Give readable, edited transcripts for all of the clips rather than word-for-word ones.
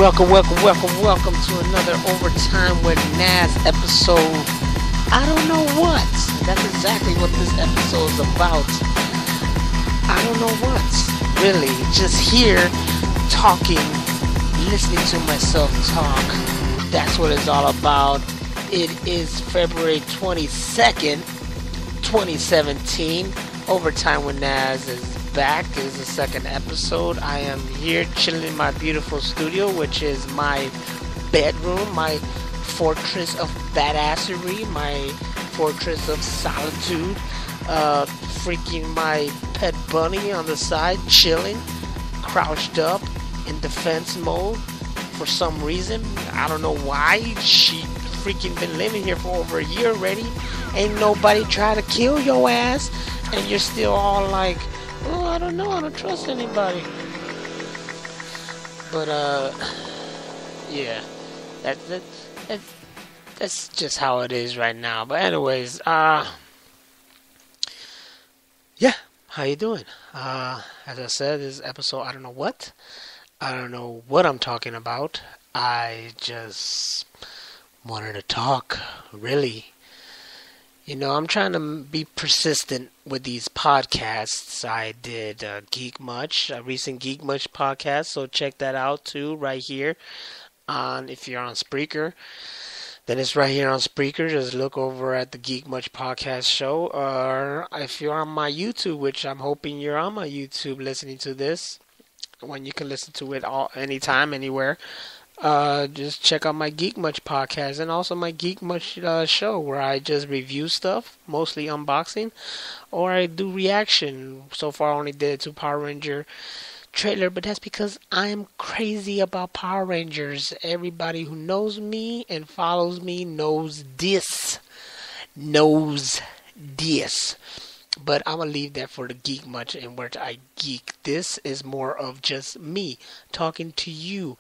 Welcome to another Overtime with Naz episode. I don't know what. That's exactly what this episode is about. I don't know what. Really, just here talking, listening to myself talk. That's what it's all about. It is February 22nd, 2017. Overtime with Naz is back. It is the second episode. I am here chilling in my beautiful studio, which is my bedroom, my fortress of badassery, my fortress of solitude. Freaking my pet bunny on the side, chilling, crouched up in defense mode for some reason. I don't know why. She freaking been living here for over a year already. Ain't nobody try to kill your ass, and you're still all like, oh, I don't know, I don't trust anybody. But yeah, that's just how it is right now. But anyways, yeah, how you doing? As I said, this episode, I don't know what I'm talking about. I just wanted to talk, really. You know, I'm trying to be persistent with these podcasts. I did Geek Much, a recent Geek Much podcast, so check that out too, right here. If you're on Spreaker, then it's right here on Spreaker. Just look over at the Geek Much podcast show. Or if you're on my YouTube, which I'm hoping you're on my YouTube listening to this, when you can listen to it anytime, anywhere. Just check out my Geek Much podcast and also my Geek Much show, where I just review stuff, mostly unboxing, or I do reaction. So far I only did 2 Power Ranger trailer, but that's because I'm crazy about Power Rangers. Everybody who knows me and follows me knows this. But I'm going to leave that for the Geek Much, in which I geek. This is more of just me talking to you.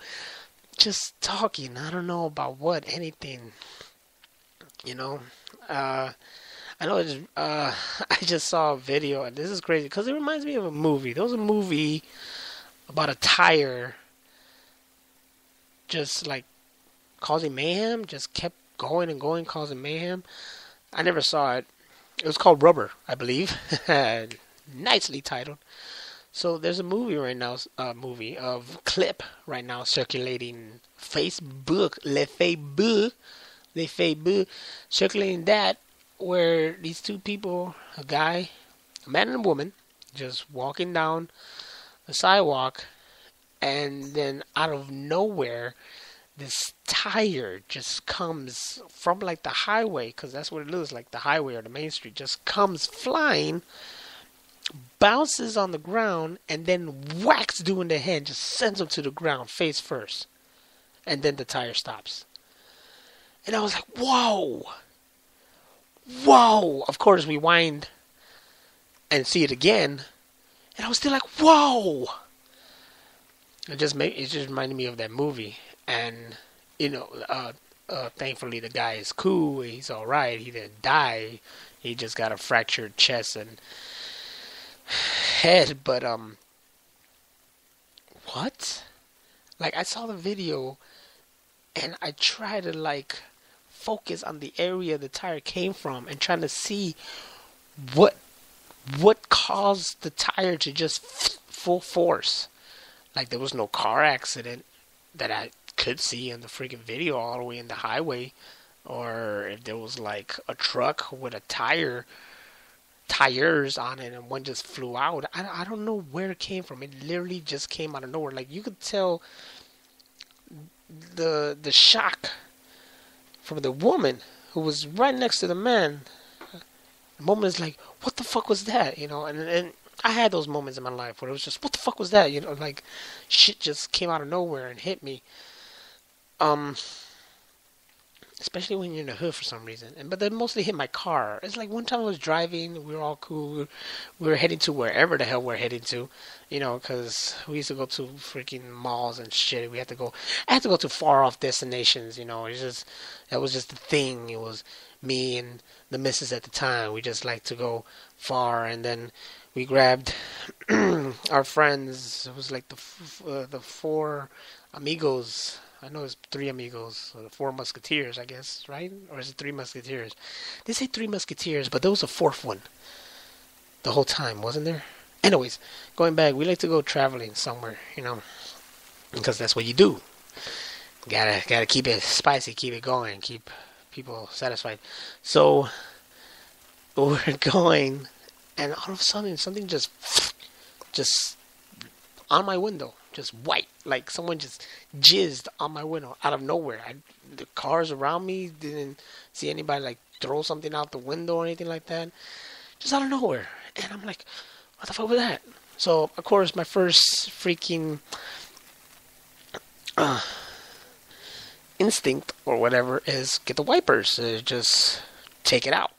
Just talking. I don't know about what, anything. You know, I know. I just saw a video, and this is crazy because it reminds me of a movie. There was a movie about a tire, just like causing mayhem. Just kept going and going, causing mayhem. I never saw it. It was called Rubber, I believe. Nicely titled. So there's a movie right now, clip right now circulating Facebook, Le Facebook, circulating that, where these 2 people, a man and a woman, just walking down the sidewalk, and then out of nowhere, this tire just comes from like the highway, because that's what it looks like, the highway or the main street, just comes flying, bounces on the ground, and then whacks dude in the head, just sends him to the ground face first, and then the tire stops. And I was like, whoa. Of course we wind and see it again, and I was still like, whoa. It just reminded me of that movie. And you know, thankfully the guy is cool, he's alright, he didn't die, he just got a fractured chest and head. But what? Like, I saw the video and I tried to like focus on the area the tire came from and trying to see what caused the tire to just full force. Like, there was no car accident that I could see in the freaking video all the way in the highway, or if there was like a truck with a tires on it and one just flew out. I don't know where it came from. It literally just came out of nowhere. Like, you could tell the shock from the woman who was right next to the man. The moment is like, what the fuck was that? You know, and I had those moments in my life where it was just, what the fuck was that? You know, like, shit just came out of nowhere and hit me. Especially when you're in the hood for some reason. But they mostly hit my car. It's like one time I was driving, we were all cool, we were heading to wherever the hell we're heading to, you know, because we used to go to freaking malls and shit. I had to go to far off destinations, you know. That was just the thing. It was me and the missus at the time. We just like to go far, and then we grabbed our friends. It was like the four amigos. I know it's three amigos, or the four musketeers, I guess, right? Or is it three musketeers? They say three musketeers, but there was a fourth one the whole time, wasn't there? Anyways, going back, we like to go traveling somewhere, because that's what you do. Gotta keep it spicy, keep it going, keep people satisfied. So we're going, and all of a sudden something just on my window, just white, like someone just jizzed on my window out of nowhere. The cars around me didn't see anybody like throw something out the window or anything like that, just out of nowhere. And I'm like, what the fuck was that? So of course my first freaking instinct or whatever is get the wipers to just take it out.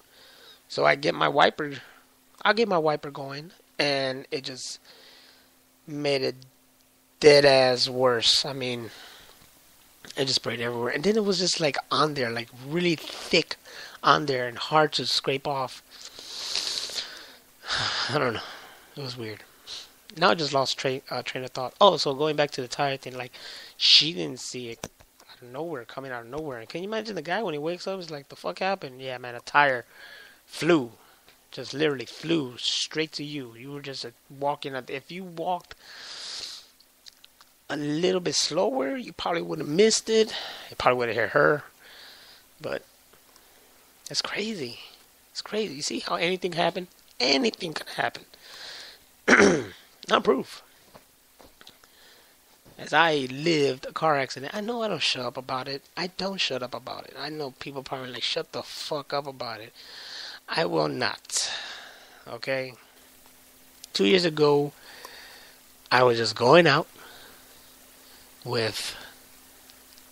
So I'll get my wiper going, and it just made it dead ass worse. I mean, it just sprayed everywhere, and then it was just like on there, like really thick on there and hard to scrape off. I don't know. It was weird. Now I just lost train of thought. Oh, so going back to the tire thing, like she didn't see it out of nowhere, coming out of nowhere. And can you imagine the guy when he wakes up? He's like, "The fuck happened?" Yeah, man, a tire flew, just literally flew straight to you. You were just walking. If you walked a little bit slower, you probably would have missed it. You probably would have hit her. But that's crazy. It's crazy. You see how anything happened? Anything can happen. Not proof. As I lived a car accident, I know I don't shut up about it. I don't shut up about it. I know people probably like, shut the fuck up about it. I will not. Okay? 2 years ago, I was just going out with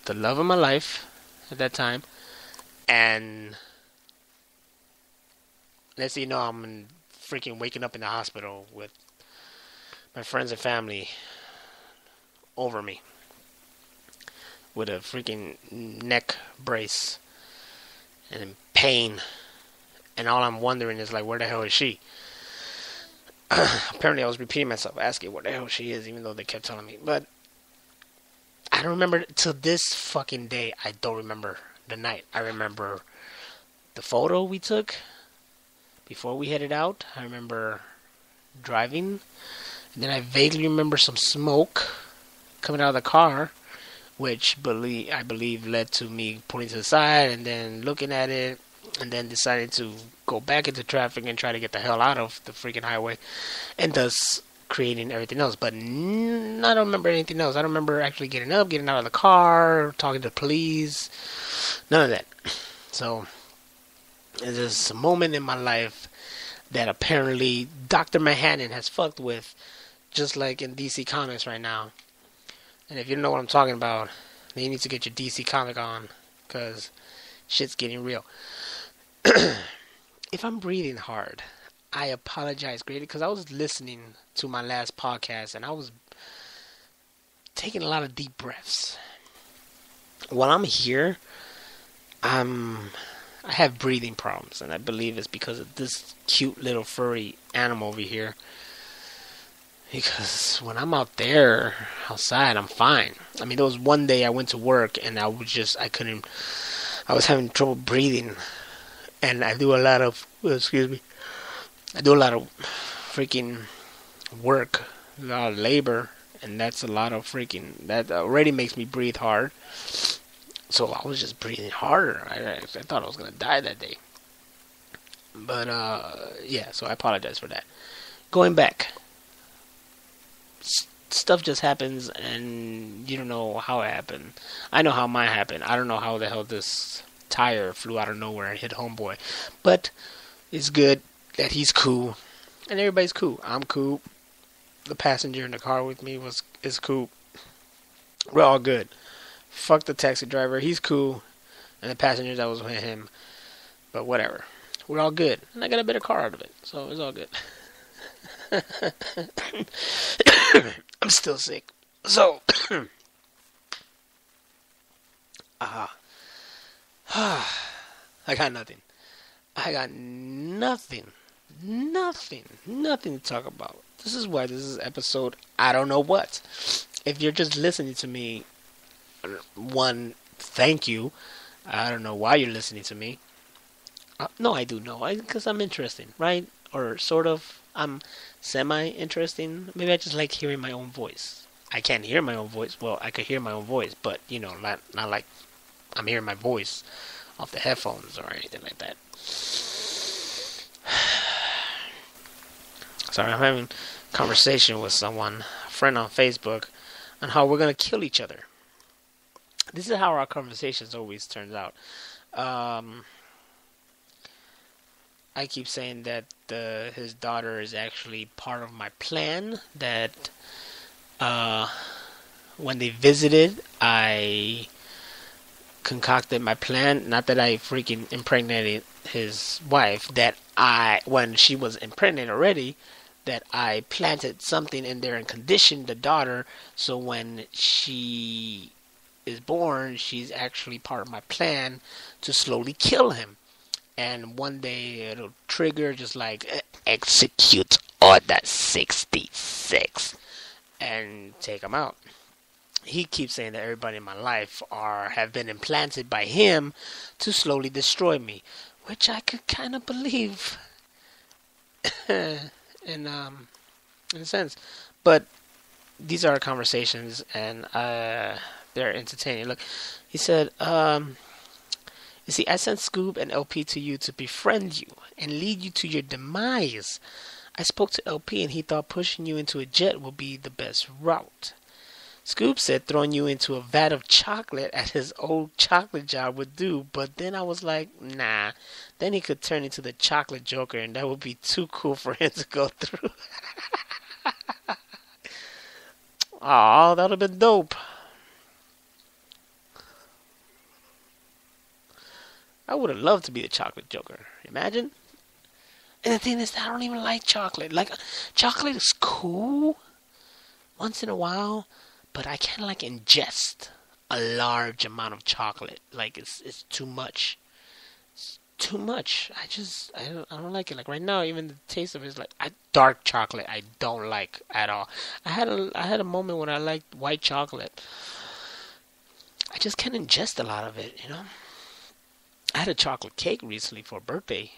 the love of my life at that time. And next thing you know, I'm freaking waking up in the hospital with my friends and family over me with a freaking neck brace and in pain, and all I'm wondering is like, where the hell is she? Apparently I was repeating myself, asking where the hell she is, even though they kept telling me. But I don't remember to this fucking day. I don't remember the night. I remember the photo we took before we headed out. I remember driving. And then I vaguely remember some smoke coming out of the car, which I believe led to me pulling to the side and then looking at it, and then deciding to go back into traffic and try to get the hell out of the freaking highway, and thus creating everything else. But I don't remember anything else. I don't remember actually getting up, getting out of the car, talking to the police. None of that. So it's just a moment in my life that apparently Dr. Manhattan has fucked with, just like in DC Comics right now. And if you don't know what I'm talking about, then you need to get your DC comic on, because shit's getting real. If I'm breathing hard, I apologize greatly, because I was listening to my last podcast and I was taking a lot of deep breaths. While I'm here, I have breathing problems, and I believe it's because of this cute little furry animal over here. Because when I'm out there, outside, I'm fine. I mean, there was one day I went to work and I was having trouble breathing. And I do a lot of, I do a lot of freaking work, a lot of labor. And that's a lot of that already makes me breathe hard. So I was just breathing harder. I thought I was going to die that day. But, yeah, so I apologize for that. Going back. Stuff just happens, and you don't know how it happened. I know how mine happened. I don't know how the hell this tire flew out of nowhere and hit homeboy. But it's good that he's cool, and everybody's cool. I'm cool. The passenger in the car with me is cool. We're all good. Fuck the taxi driver. He's cool, and the passenger that was with him. But whatever. We're all good, and I got a better car out of it, so it's all good. I'm still sick. So, I got nothing. I got nothing Nothing to talk about. This is why this is episode I don't know what. If you're just listening to me, one, thank you. I don't know why you're listening to me. No, I do know, because I'm interesting, right? Or sort of. I'm semi-interesting. Maybe I just like hearing my own voice. I can't hear my own voice. Well, I could hear my own voice, but not like I'm hearing my voice off the headphones or anything like that. Sorry, I'm having a conversation with someone, a friend on Facebook, on how we're gonna kill each other. This is how our conversations always turns out. I keep saying that his daughter is actually part of my plan. That when they visited, I concocted my plan. Not that I freaking impregnated his wife. That when she was impregnated already, that I planted something in there and conditioned the daughter so when she is born, she's actually part of my plan to slowly kill him. And one day it'll trigger just like execute order 66 and take him out. He keeps saying that everybody in my life have been implanted by him to slowly destroy me, which I could kind of believe in a sense. But these are conversations, and they're entertaining. Look, he said, you see, I sent Scoob and LP to you to befriend you and lead you to your demise. I spoke to LP and he thought pushing you into a jet would be the best route. Scoob said throwing you into a vat of chocolate at his old chocolate job would do, but then I was like, nah. Then he could turn into the chocolate joker and that would be too cool for him to go through. Aw, that would have been dope. I would have loved to be the chocolate joker. Imagine. And the thing is, I don't even like chocolate. Like, chocolate is cool once in a while, but I can't like ingest a large amount of chocolate. Like, it's too much. It's too much. I don't like it. Like right now, even the taste of it is like dark chocolate. I don't like at all. I had a moment when I liked white chocolate. I just can't ingest a lot of it. I had a chocolate cake recently for a birthday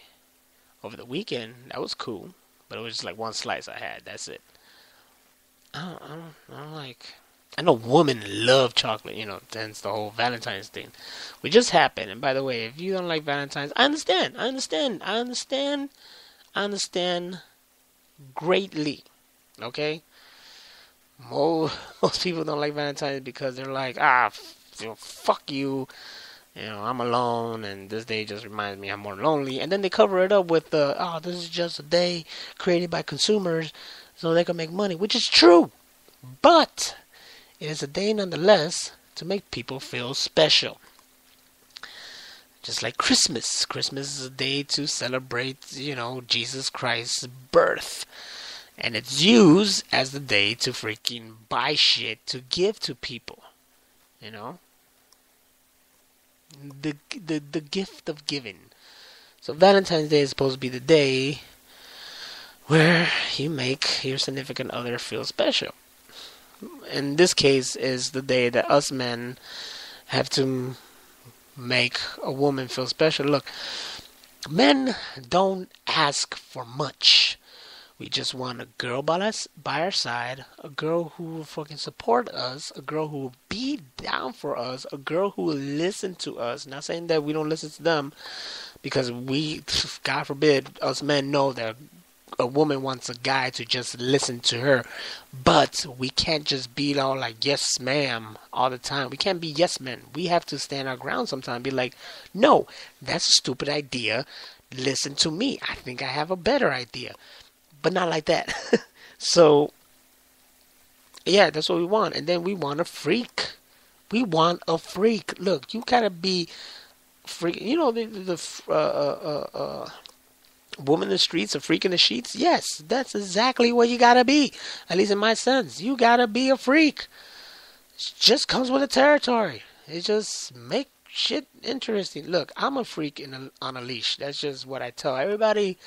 over the weekend. That was cool, but it was just like one slice I had. That's it. I don't like. I know women love chocolate. Hence the whole Valentine's thing, which just happened. And by the way, if you don't like Valentine's, I understand greatly. Okay, most people don't like Valentine's because they're like, fuck you. I'm alone, and this day just reminds me I'm more lonely. And then they cover it up with this is just a day created by consumers so they can make money, which is true. But it is a day nonetheless to make people feel special. Just like Christmas. Christmas is a day to celebrate, Jesus Christ's birth. And it's used as the day to freaking buy shit to give to people. The gift of giving. So Valentine's Day is supposed to be the day where you make your significant other feel special. In this case is the day that us men have to make a woman feel special. Look, men don't ask for much. We just want a girl by our side, a girl who will fucking support us, a girl who will be down for us, a girl who will listen to us. Not saying that we don't listen to them, because we, God forbid, us men know that a woman wants a guy to just listen to her. But we can't just be all like, yes ma'am, all the time. We can't be yes men. We have to stand our ground sometimes. Be like, no, that's a stupid idea. Listen to me. I think I have a better idea. But not like that. So, yeah, that's what we want. And then we want a freak. We want a freak. Look, you gotta be freak. The woman in the streets, a freak in the sheets. Yes, that's exactly what you gotta be. At least in my sense, you gotta be a freak. It just comes with the territory. It just make shit interesting. Look, I'm a freak on a leash. That's just what I tell everybody.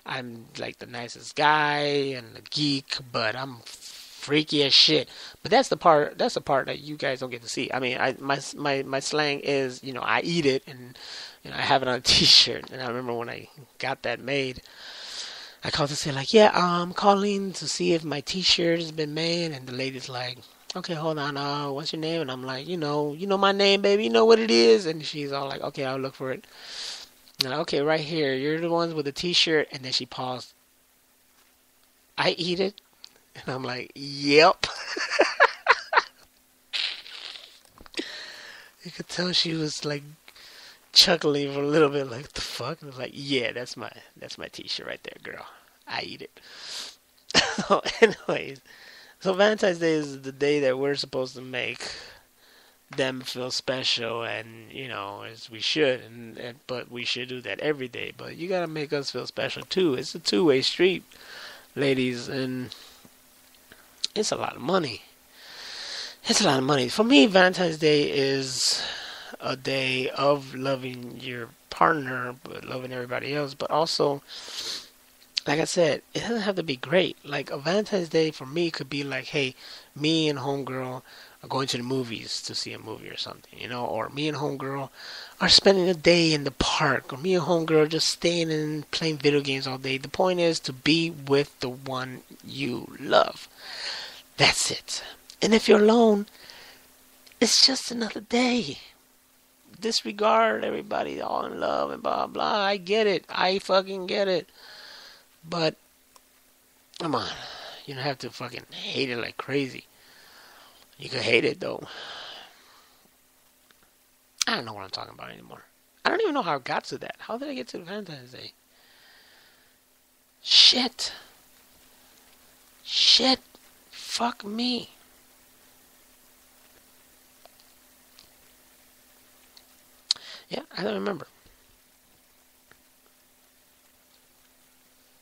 I'm like the nicest guy and a geek, but I'm freaky as shit. But that's the part. That's the part that you guys don't get to see. I mean, my slang is, I eat it, and I have it on a T-shirt. And I remember when I got that made, I called to say like, yeah, I'm calling to see if my T-shirt has been made, and the lady's like, okay, hold on, what's your name? And I'm like, you know my name, baby, you know what it is. And she's all like, okay, I'll look for it. And I'm like, okay, right here, you're the ones with the T-shirt. And then she paused. I eat it, and I'm like, yep. You could tell she was like chuckling for a little bit, like, the fuck? And I was like, yeah, that's my T-shirt right there, girl. I eat it. So, anyways, so Valentine's Day is the day that we're supposed to make them feel special, and as we should, but we should do that every day. But you gotta make us feel special too. It's a two-way street, ladies, and it's a lot of money. It's a lot of money. For me, Valentine's Day is a day of loving your partner, but loving everybody else, but also, like I said, it doesn't have to be great. Like, a Valentine's Day for me could be like, hey, me and homegirl are going to the movies to see a movie or something, or me and homegirl are spending a day in the park, or me and homegirl just staying and playing video games all day. The point is to be with the one you love. That's it. And if you're alone, it's just another day. Disregard everybody all in love and blah blah. I get it. I fucking get it. But come on, you don't have to fucking hate it like crazy. You can hate it though. I don't know what I'm talking about anymore. I don't even know how I got to that. How did I get to Valentine's Day? Shit. Fuck me. Yeah, I don't remember.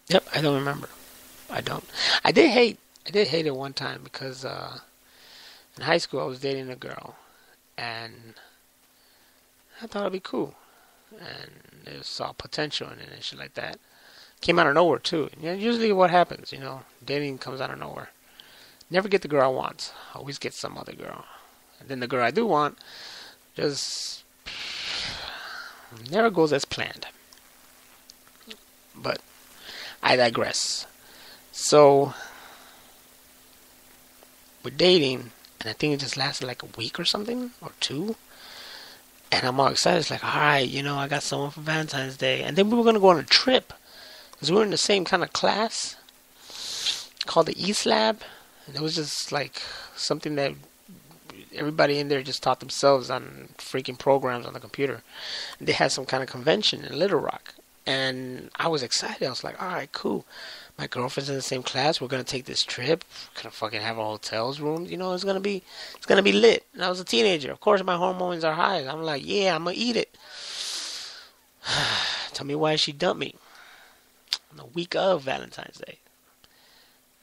Yep, I don't remember. I don't. I did hate it one time because in high school I was dating a girl, and I thought it'd be cool, and it saw potential in it and shit like that. Came out of nowhere too. Usually what happens, dating comes out of nowhere. Never get the girl I want. Always get some other girl, and then the girl I do want just never goes as planned. But I digress. So we're dating, and I think it just lasted like a week or something, or two. And I'm all excited. It's like, all right, I got someone for Valentine's Day. And then we were going to go on a trip, because we were in the same kind of class called the East Lab. And it was just like something that everybody in there just taught themselves on freaking programs on the computer. And they had some kind of convention in Little Rock. And I was excited. I was like, all right, cool. My girlfriend's in the same class. We're going to take this trip. We're going to fucking have our hotels rooms. It's going to be lit. And I was a teenager. Of course, my hormones are high. I'm like, yeah, I'm going to eat it. Tell me why she dumped me on the week of Valentine's Day.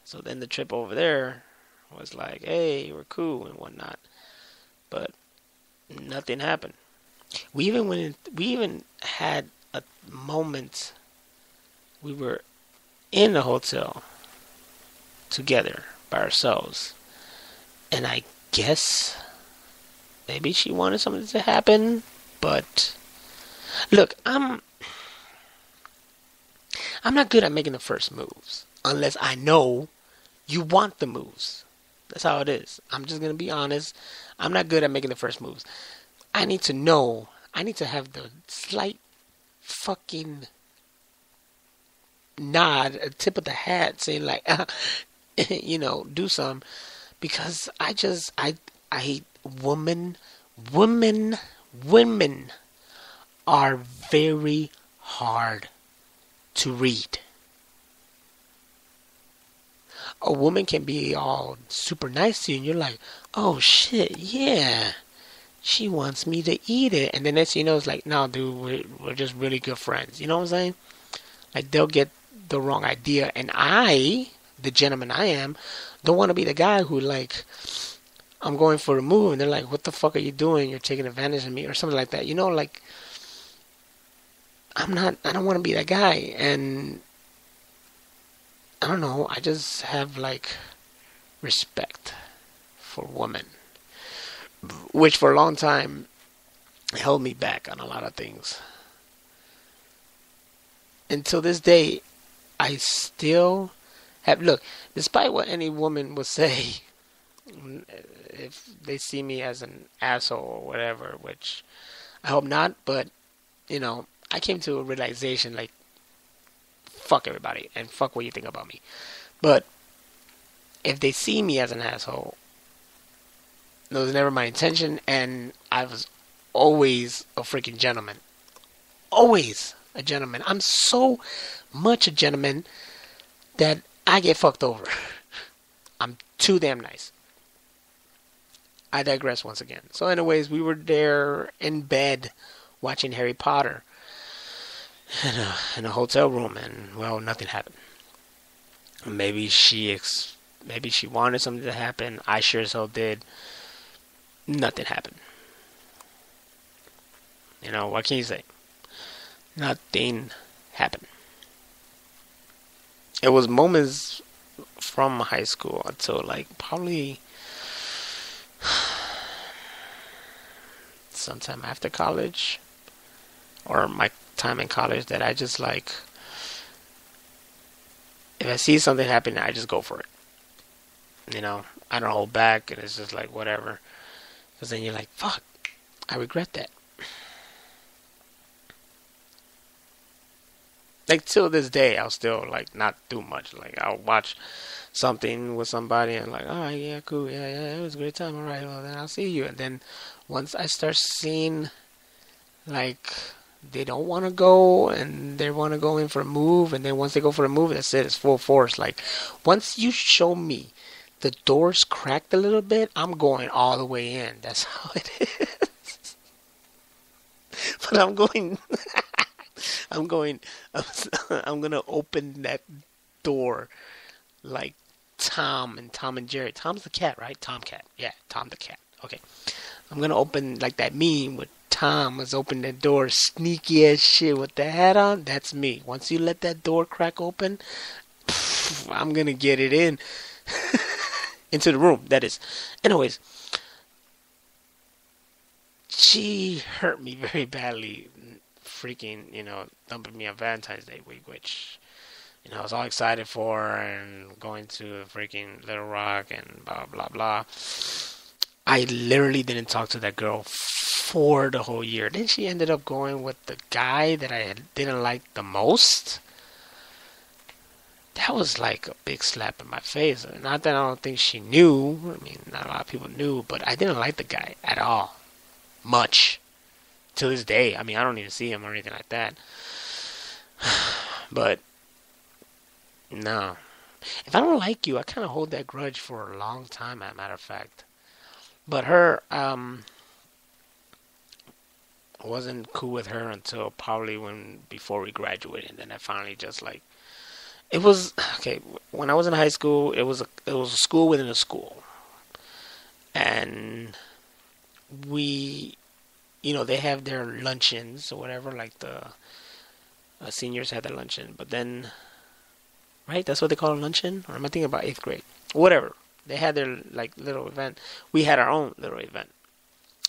So then the trip over there was like, hey, we're cool and whatnot. But nothing happened. We even had a moment. We were in the hotel together by ourselves, and I guess maybe she wanted something to happen. But look, I'm not good at making the first moves unless I know you want the moves. That's how it is. I'm just gonna be honest. I'm not good at making the first moves. I need to know. I need to have the slight fucking nod, a tip of the hat, saying like, do some, because I women are very hard to read. A woman can be all super nice to you, and you're like, oh shit, yeah, she wants me to eat it. And then next thing you know, it's like, no, dude, we're just really good friends. You know what I'm saying? Like, they'll get the wrong idea. And I, the gentleman I am, don't want to be the guy who, like, I'm going for a move, and they're like, what the fuck are you doing? You're taking advantage of me, or something like that. Like, I don't want to be that guy. And I don't know. I just have like respect for women, which for a long time held me back on a lot of things. Until this day, I still have. Look, despite what any woman would say, if they see me as an asshole or whatever, which I hope not, but I came to a realization like, fuck everybody and fuck what you think about me. But if they see me as an asshole, that was never my intention, and I was always a freaking gentleman. Always a gentleman. I'm so much a gentleman that I get fucked over. I'm too damn nice. I digress once again. So anyways, we were there in bed watching Harry Potter in a hotel room, and well, nothing happened. Maybe she wanted something to happen. I sure as hell did. Nothing happened. What can you say? Nothing happened. It was moments from high school until like probably sometime after college, or my time in college, that I just like, if I see something happening, I just go for it. I don't hold back, and it's just like whatever. Because then you're like, fuck, I regret that. Like till this day, I'll still like not do much. Like I'll watch something with somebody and like, all right, yeah, cool, yeah, it was a great time. All right, well then I'll see you. And then once I start seeing like they don't want to go and they want to go in for a move, and then once they go for a move, that's it. It's full force. Like once you show me the doors cracked a little bit, I'm going all the way in. That's how it is. But I'm going. I'm gonna open that door like Tom and Jerry. Tom's the cat, right? Tomcat. Yeah, Tom the cat. Okay. I'm gonna open like that meme with Tom was opening the door, sneaky as shit with the hat on. That's me. Once you let that door crack open, I'm gonna get it in. Into the room, that is. Anyways, she hurt me very badly, freaking, dumping me on Valentine's Day week, which, I was all excited for, and going to freaking Little Rock and blah, blah, blah. I literally didn't talk to that girl for the whole year. Then she ended up going with the guy that I didn't like the most. That was like a big slap in my face. Not that I don't think she knew. I mean, not a lot of people knew, but I didn't like the guy at all. Much. To this day. I mean, I don't even see him or anything like that. But, no. If I don't like you, I kind of hold that grudge for a long time, as a matter of fact. But her, wasn't cool with her until probably before we graduated. And then I finally just like, it was okay. When I was in high school, it was a school within a school, and we, they have their luncheons or whatever. Like the seniors had their luncheon, but then, right? That's what they call a luncheon, or am I thinking about 8th grade? Whatever. They had their like little event. We had our own little event,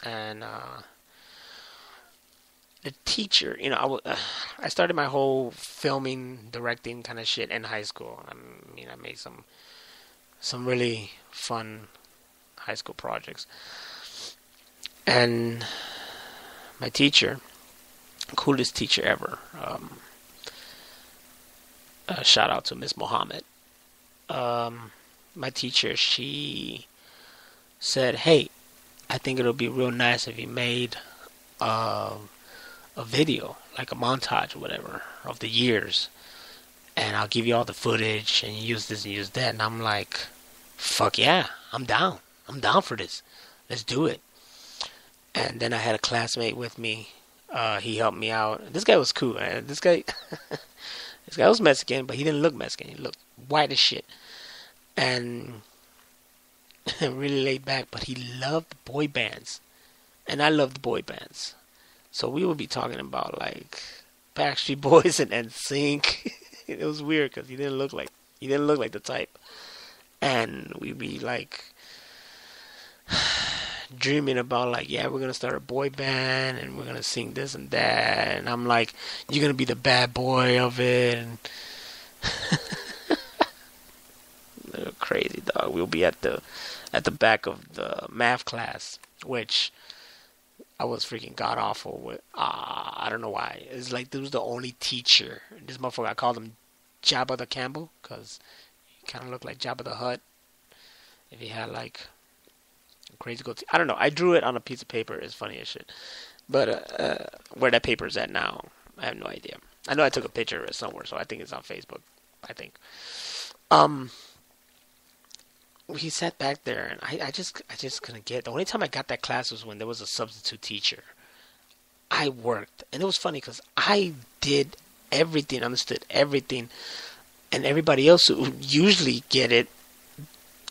and the teacher, I started my whole filming, directing kind of shit in high school. I mean, I made some really fun high school projects. And my teacher, coolest teacher ever, shout out to Miss Mohammed. My teacher, she said, hey, I think it'll be real nice if you made a video, like a montage or whatever, of the years, and I'll give you all the footage, and you use this and use that. And I'm like, fuck yeah, I'm down for this, let's do it. And then I had a classmate with me. He helped me out. This guy was cool, man. This guy was Mexican, but he didn't look Mexican. He looked white as shit, and really laid back, but he loved boy bands, and I loved boy bands. So we would be talking about like Backstreet Boys and NSYNC. It was weird because he didn't look like He didn't look like the type. And we'd be like dreaming about like, yeah, we're gonna start a boy band and we're gonna sing this and that. And I'm like, you're gonna be the bad boy of it. And crazy dog. We'll be at the back of the math class, which I was freaking god awful with. I don't know why. It's like this was the only teacher. This motherfucker, I called him Jabba the Campbell because he kind of looked like Jabba the Hutt. If he had like a crazy goatee, I don't know. I drew it on a piece of paper. It's funny as shit. But where that paper is at now, I have no idea. I know I took a picture of it somewhere, so I think it's on Facebook. I think. He sat back there, and I just couldn't get it. The only time I got that class was when there was a substitute teacher. I worked, and it was funny because I did everything, understood everything, and everybody else who usually get it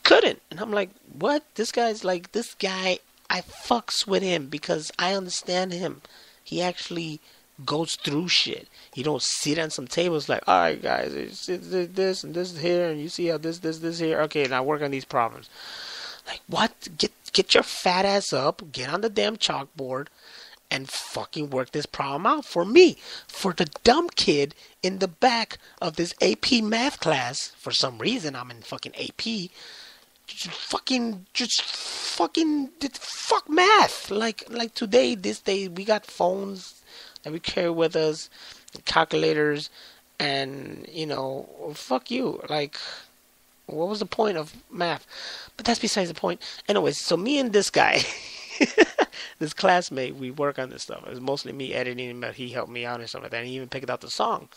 couldn't. And I'm like, what? This guy, I fucks with him because I understand him. He actually goes through shit. You don't sit on some tables like, all right, guys, it's this and this here, and you see how this here. Okay, now work on these problems. Like, what? Get your fat ass up, get on the damn chalkboard, and fucking work this problem out for me. For the dumb kid in the back of this AP math class, for some reason I'm in fucking AP. Fuck math. Like today, this day, we got phones that we carry with us, calculators, and, fuck you. Like, what was the point of math? But that's besides the point. Anyways, so me and this guy, this classmate, we work on this stuff. It was mostly me editing, but he helped me out and stuff like that. And he even picked out the song.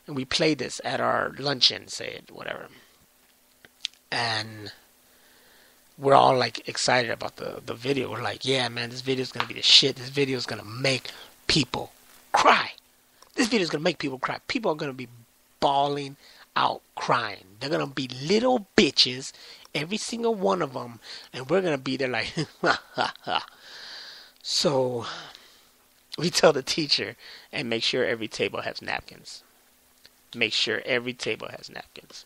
And we played this at our luncheon, say it, whatever. And we're all, like, excited about the video. We're like, yeah, man, this video's going to be the shit. This video's going to make people cry. This video is going to make people cry. People are going to be bawling out crying. They're going to be little bitches, every single one of them, and we're going to be there like, ha, ha, ha. So we tell the teacher, and make sure every table has napkins. Make sure every table has napkins.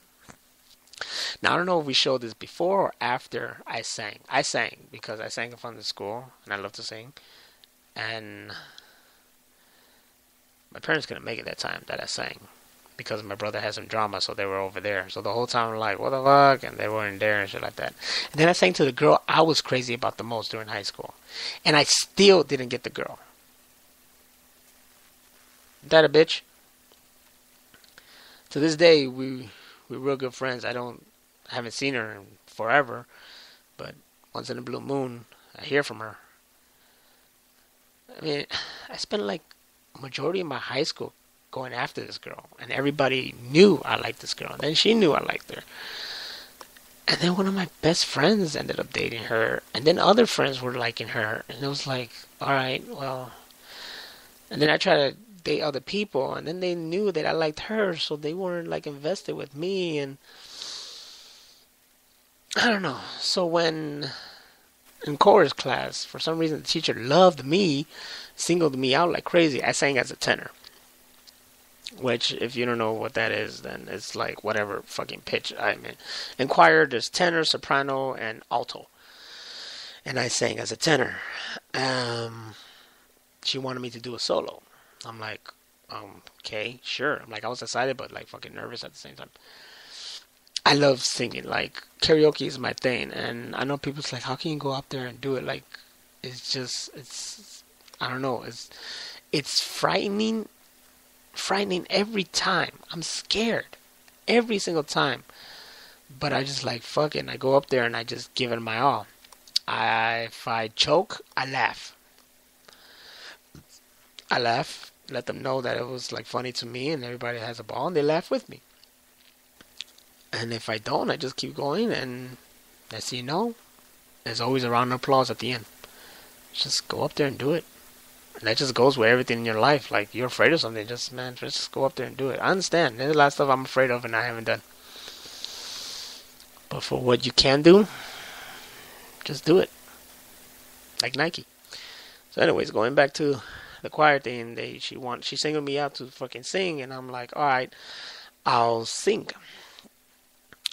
Now, I don't know if we showed this before or after I sang. I sang because I sang in front of the school, and I love to sing. And my parents couldn't make it that time that I sang because my brother had some drama, so they were over there. So the whole time I'm like, what the fuck? And they weren't there and shit like that. And then I sang to the girl I was crazy about the most during high school. And I still didn't get the girl. Isn't that a bitch? To this day, we're real good friends. I haven't seen her in forever. But once in a blue moon, I hear from her. I mean, I spent like majority of my high school going after this girl, and everybody knew I liked this girl, and then she knew I liked her, and then one of my best friends ended up dating her, and then other friends were liking her, and it was like, alright, well, and then I tried to date other people, and then they knew that I liked her, so they weren't like invested with me, and I don't know. So when in chorus class, for some reason the teacher loved me, singled me out like crazy. I sang as a tenor, which, if you don't know what that is, then it's like whatever fucking pitch I'm in. In choir, there's tenor, soprano, and alto, and I sang as a tenor. She wanted me to do a solo. I'm like, okay, sure. I'm like, I was excited, but like fucking nervous at the same time. I love singing. Like, karaoke is my thing, and I know people's like, how can you go up there and do it? Like, it's I don't know. It's frightening every time. I'm scared every single time, but I just like fuck it. And I go up there and I just give it my all. If I choke, I laugh. Let them know that it was like funny to me, and everybody has a ball, and they laugh with me. And if I don't, I just keep going, and as you know, there's always a round of applause at the end. Just go up there and do it. And that just goes with everything in your life. Like, you're afraid of something, just go up there and do it. I understand. There's a lot of stuff I'm afraid of and I haven't done. But for what you can do, just do it. Like Nike. So anyways, going back to the choir thing, she singled me out to fucking sing, and I'm like, alright, I'll sing.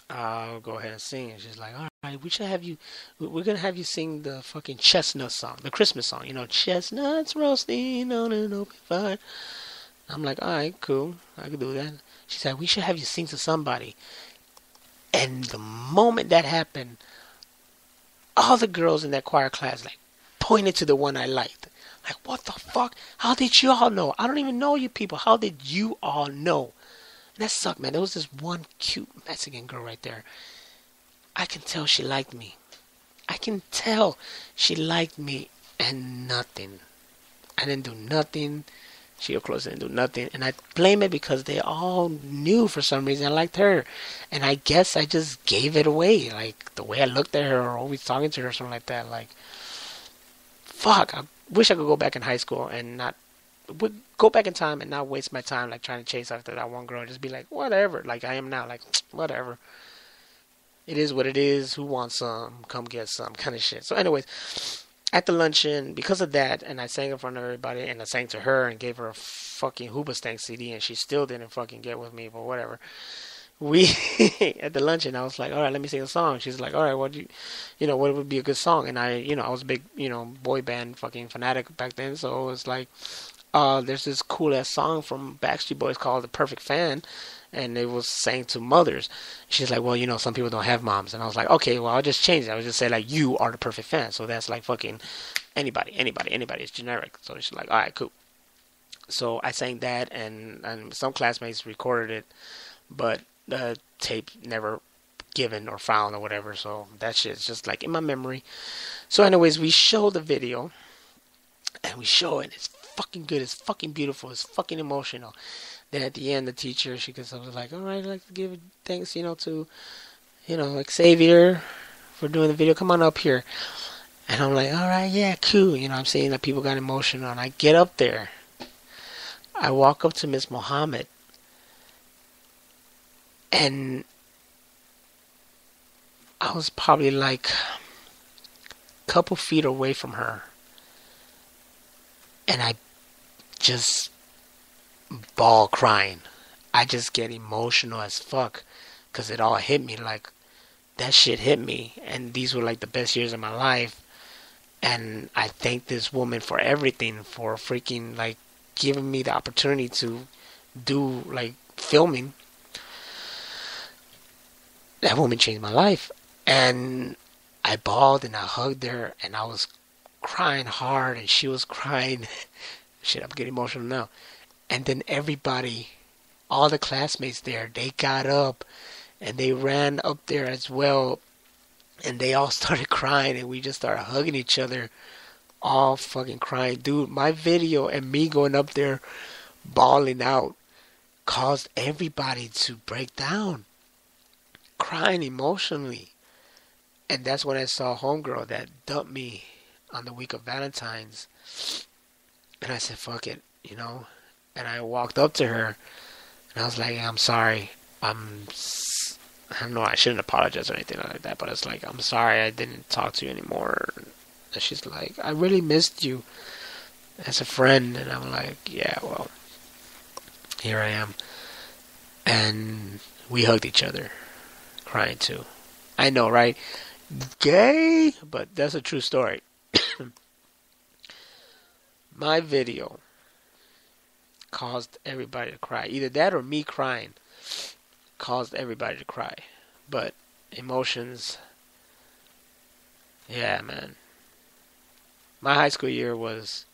I'll go ahead and sing. And she's like, all right, we should have you. We're gonna have you sing the fucking chestnut song, the Christmas song. You know, chestnuts roasting on an open fire. I'm like, all right, cool, I can do that. She said, we should have you sing to somebody. And the moment that happened, all the girls in that choir class like pointed to the one I liked. Like, what the fuck? How did you all know? I don't even know you people. How did you all know? And that sucked, man. There was this one cute Mexican girl right there. I can tell she liked me. I can tell she liked me, and nothing. I didn't do nothing. She of course didn't do nothing. And I blame it because they all knew for some reason I liked her. And I guess I just gave it away. Like, the way I looked at her or always talking to her or something like that. Like, fuck. I wish I could go back in high school and not... would go back in time and not waste my time like trying to chase after that one girl. Just be like, whatever. Like I am now. Like, whatever. It is what it is. Who wants some? Come get some kind of shit. So anyways, at the luncheon, because of that, and I sang in front of everybody, and I sang to her and gave her a fucking Hoobastank CD, and she still didn't fucking get with me, but whatever. We, at the luncheon, I was like, all right, let me sing a song. She's like, all right, what would be a good song? And I was a big, boy band fucking fanatic back then, so it was like, there's this cool ass song from Backstreet Boys called "The Perfect Fan," and it was sang to mothers. She's like, well, some people don't have moms, and I was like, okay, well, I'll just change it. I would just say like, you are the perfect fan. So that's like fucking anybody. It's generic. So she's like, all right, cool. So I sang that, and some classmates recorded it, but the tape never given or found or whatever. So that shit's just like in my memory. So anyways, we show the video, and we show it. It's fucking good. It's fucking beautiful. It's fucking emotional. Then at the end, the teacher, she was like, all right, I'd like to give thanks, to, like Xavier for doing the video. Come on up here. And I'm like, all right, yeah, cool. I'm seeing that people got emotional. And I get up there. I walk up to Miss Mohammed. And I was probably like a couple feet away from her. And I just bawl crying. I just get emotional as fuck because it all hit me. Like, that shit hit me, and these were like the best years of my life. And I thank this woman for everything, for freaking like giving me the opportunity to do like filming. That woman changed my life. And I bawled and I hugged her, and I was crying hard, and she was crying. Shit, I'm getting emotional now. And then everybody, all the classmates there, they got up and they ran up there as well, and they all started crying, and we just started hugging each other, all fucking crying. Dude, my video and me going up there bawling out caused everybody to break down, crying emotionally. And that's when I saw homegirl that dumped me on the week of Valentine's. And I said, fuck it, And I walked up to her, and I was like, I'm sorry. I don't know, I shouldn't apologize or anything like that, but it's like, I'm sorry I didn't talk to you anymore. And she's like, I really missed you as a friend. And I'm like, yeah, well, here I am. And we hugged each other, crying too. I know, right? Gay, but that's a true story. My video caused everybody to cry. Either that or me crying caused everybody to cry. But emotions, yeah, man. My high school years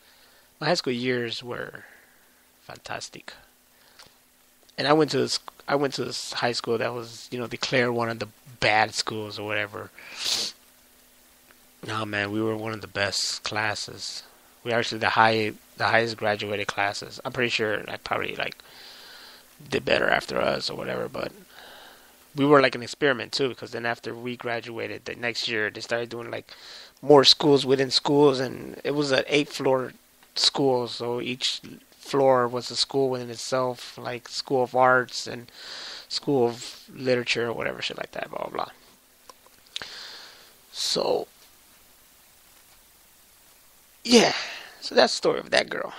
were fantastic. And I went to this high school that was, declared one of the bad schools or whatever. No, man, we were one of the best classes. We were actually the highest graduated classes. I'm pretty sure I probably did better after us or whatever, but we were like an experiment too, because then after we graduated the next year, they started doing more schools within schools, and it was an 8-floor school, so each floor was a school within itself, like School of Arts and School of Literature or whatever shit like that, blah blah blah. So yeah, so that's the story of that girl.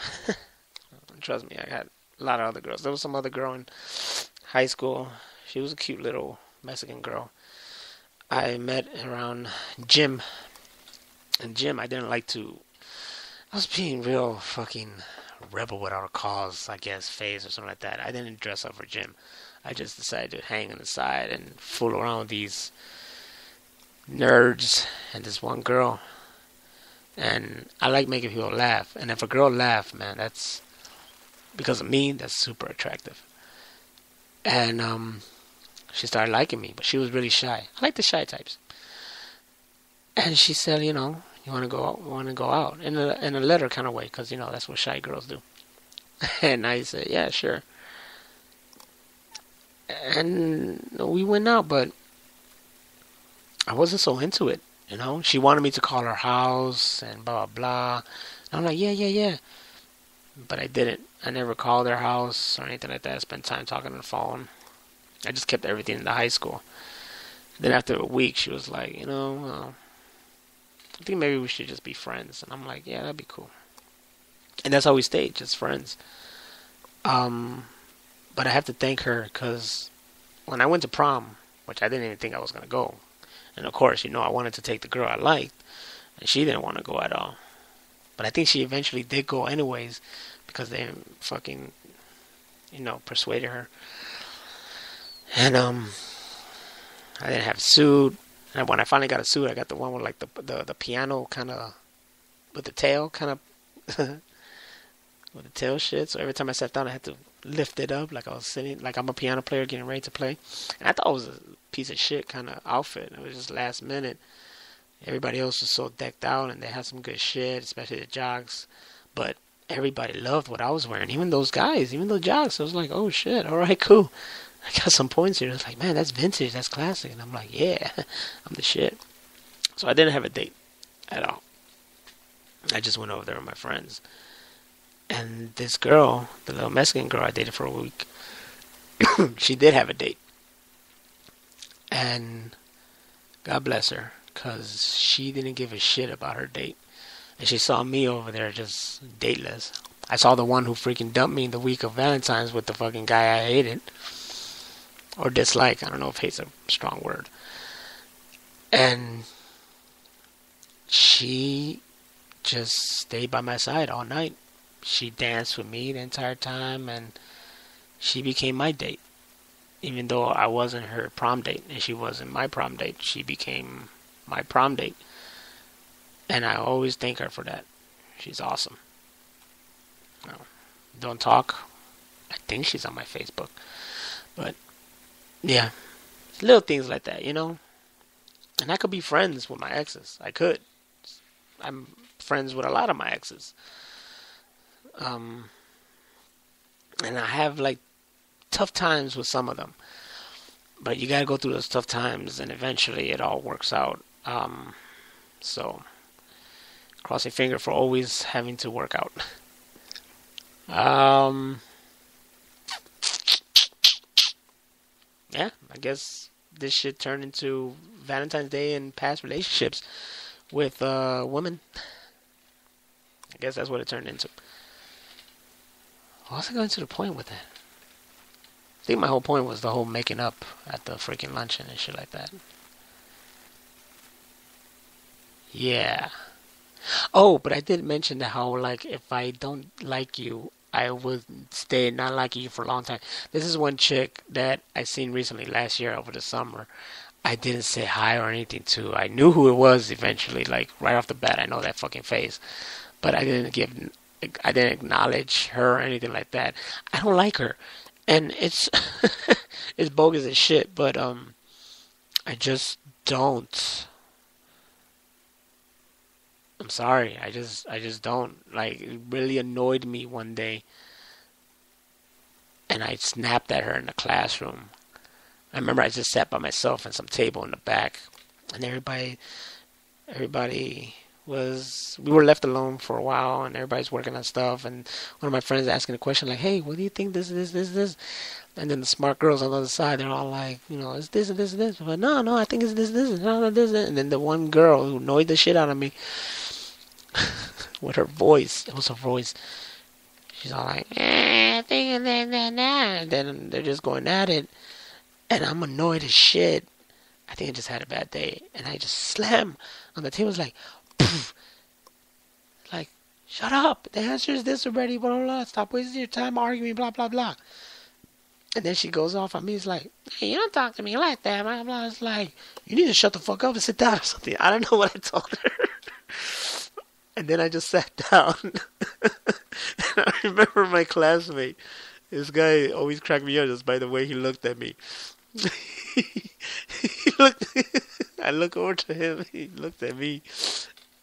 Trust me, I had a lot of other girls. There was some other girl in high school. She was a cute little Mexican girl. I met around gym. In gym, I didn't like to. I was being real fucking rebel without a cause, I guess, phase or something like that. I didn't dress up for gym. I just decided to hang on the side and fool around with these nerds and this one girl. And I like making people laugh. And if a girl laughs, man, that's because of me. That's super attractive. And she started liking me, but she was really shy. I like the shy types. And she said, you know, you want to go out? Want to go out in a letter kind of way, because you know that's what shy girls do. And I said, yeah, sure. And we went out, but I wasn't so into it. You know, she wanted me to call her house and blah blah blah. And I'm like, yeah, yeah, yeah. But I didn't. I never called her house or anything like that. I spent time talking on the phone. I just kept everything in the high school. Then after a week, she was like, you know, I think maybe we should just be friends. And I'm like, yeah, that'd be cool. And that's how we stayed, just friends. But I have to thank her because when I went to prom, which I didn't even think I was going to go. And of course, you know, I wanted to take the girl I liked. And she didn't want to go at all. But I think she eventually did go anyways because they fucking, you know, persuaded her. And I didn't have a suit. And when I finally got a suit, I got the one with like the piano kind of, with the tail kind of, with the tail shit. So every time I sat down, I had to lift it up like I was sitting, like I'm a piano player getting ready to play. And I thought it was a piece of shit kind of outfit. It was just last minute. Everybody else was so decked out and they had some good shit, especially the jocks. But everybody loved what I was wearing. Even those guys, even the jocks. I was like, oh shit, alright, cool. I got some points here. It's like, man, that's vintage, that's classic. And I'm like, yeah, I'm the shit. So I didn't have a date at all. I just went over there with my friends. And this girl, the little Mexican girl I dated for a week, she did have a date. And God bless her, because she didn't give a shit about her date. And she saw me over there just dateless. I saw the one who freaking dumped me the week of Valentine's with the fucking guy I hated. Or dislike. I don't know if hate's a strong word. And she just stayed by my side all night. She danced with me the entire time, and she became my date. Even though I wasn't her prom date, and she wasn't my prom date, she became my prom date. And I always thank her for that. She's awesome. No, don't talk. I think she's on my Facebook. But, yeah. Little things like that, you know? And I could be friends with my exes. I could. I'm friends with a lot of my exes. And I have, like, tough times with some of them. But you gotta go through those tough times, and eventually it all works out. So, cross your finger for always having to work out. Yeah, I guess this shit turned into Valentine's Day and past relationships with women. I guess that's what it turned into. What was I going to the point with that? I think my whole point was the whole making up at the freaking luncheon and shit like that. Yeah. Oh, but I did mention that how, like, if I don't like you, I would stay not liking you for a long time. This is one chick that I seen recently last year over the summer. I didn't say hi or anything to. I knew who it was eventually, like, right off the bat. I know that fucking face. But I didn't acknowledge her or anything like that. I don't like her. And it's it's bogus as shit, but I just don't. I'm sorry. I just don't. Like, it really annoyed me one day. And I snapped at her in the classroom. I remember I just sat by myself at some table in the back. And everybody we were left alone for a while, and everybody's working on stuff, and one of my friends asking a question like, hey, what do you think this? And then the smart girls on the other side, they're all like, you know, it's this and this and this. But no, I think it's this, no, this. And then the one girl who annoyed the shit out of me with her voice, it was her voice, she's all like, I think it's this. And then they're just going at it. and I'm annoyed as shit. I think I just had a bad day, and I just slam on the table. It's like, poof, like, shut up. The answer is this already. Blah blah blah. Stop wasting your time arguing. Blah blah blah. And then she goes off on me. It's like, hey, you don't talk to me like that. Blah blah. It's like, you need to shut the fuck up and sit down or something. I don't know what I told her. And then I just sat down. And I remember my classmate. This guy always cracked me up just by the way he looked at me. He looked. I look over to him. He looked at me,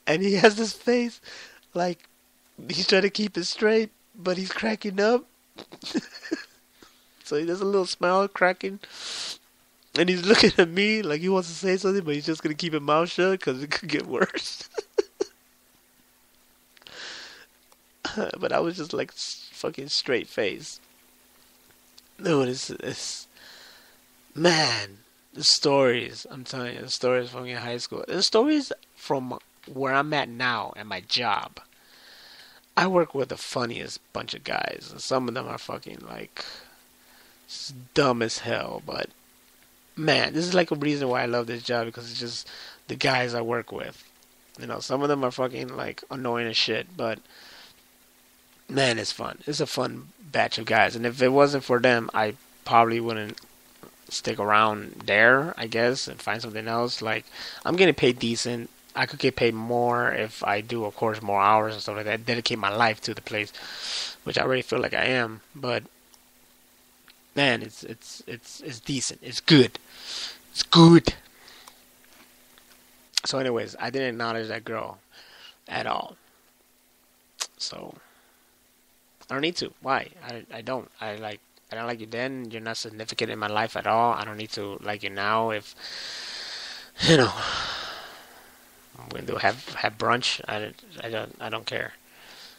and he has this face like he's trying to keep it straight, but he's cracking up. So he does a little smile, cracking, and he's looking at me like he wants to say something, but he's just gonna keep his mouth shut because it could get worse. But I was just like fucking straight face. Dude, it's man, the stories, I'm telling you, the stories from your high school. The stories from where I'm at now and my job. I work with the funniest bunch of guys. And some of them are fucking like dumb as hell. But man, this is like a reason why I love this job, because it's just the guys I work with. You know, some of them are fucking like annoying as shit, but man, it's fun. It's a fun batch of guys. And if it wasn't for them, I probably wouldn't stick around there, I guess, and find something else. Like, I'm getting paid decent. I could get paid more if I do, of course, more hours and stuff like that. Dedicate my life to the place, which I already feel like I am. But man, it's decent. It's good. It's good. So, anyways, I didn't acknowledge that girl at all. So I don't need to. Why? I don't. I don't like you then. You're not significant in my life at all. I don't need to like you now. If you know, I'm going to have brunch. I don't care.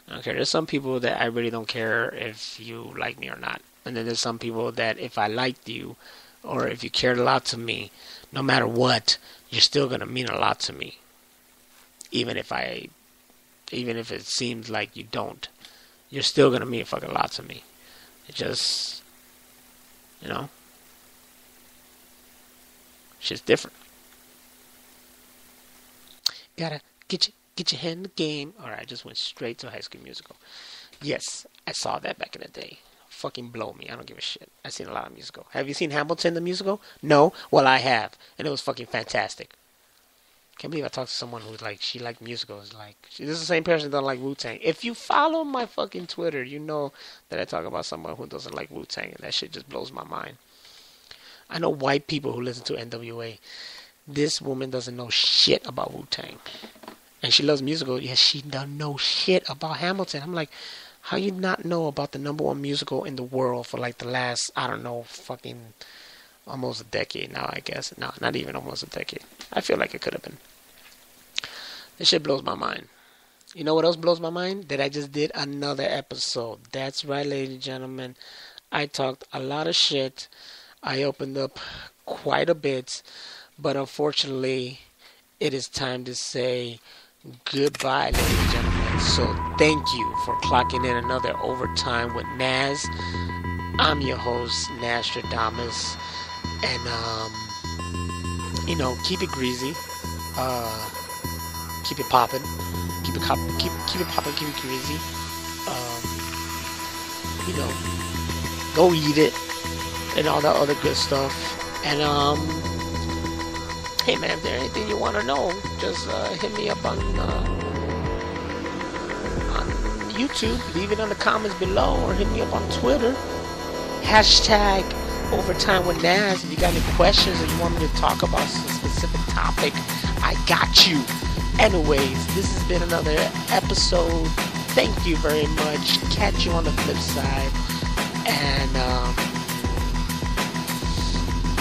I don't care. There's some people that I really don't care if you like me or not. And then there's some people that if I liked you or if you cared a lot to me, no matter what, you're still gonna mean a lot to me. Even if it seems like you don't, you're still gonna mean a fucking lot to me. It just, you know, shit's different. Gotta get your head in the game. Alright, I just went straight to High School Musical. Yes, I saw that back in the day. Fucking blow me. I don't give a shit. I've seen a lot of musical. Have you seen Hamilton the musical? No? Well, I have. And it was fucking fantastic. Can't believe I talked to someone who's like, she liked musicals. Like, this is the same person that don't like Wu-Tang. If you follow my fucking Twitter, you know that I talk about someone who doesn't like Wu-Tang, and that shit just blows my mind. I know white people who listen to NWA. This woman doesn't know shit about Wu-Tang. And she loves musicals. Yes, she doesn't know shit about Hamilton. I'm like, how you not know about the #1 musical in the world for like the last, I don't know, fucking almost a decade now, I guess. No, not even almost a decade. I feel like it could have been. This shit blows my mind. You know what else blows my mind? That I just did another episode. That's right, ladies and gentlemen. I talked a lot of shit. I opened up quite a bit. But unfortunately, it is time to say goodbye, ladies and gentlemen. So thank you for clocking in another Overtime with Naz. I'm your host, Nastradamus. And, you know, keep it greasy. Keep it popping. Keep it popping, keep it greasy. You know, go eat it. And all that other good stuff. And, hey man, if there's anything you want to know, just hit me up on YouTube. Leave it in the comments below, or hit me up on Twitter. Hashtag Overtime with Naz. If you got any questions or you want me to talk about a specific topic, I got you. Anyways, this has been another episode. Thank you very much. Catch you on the flip side. And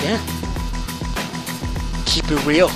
yeah, keep it real.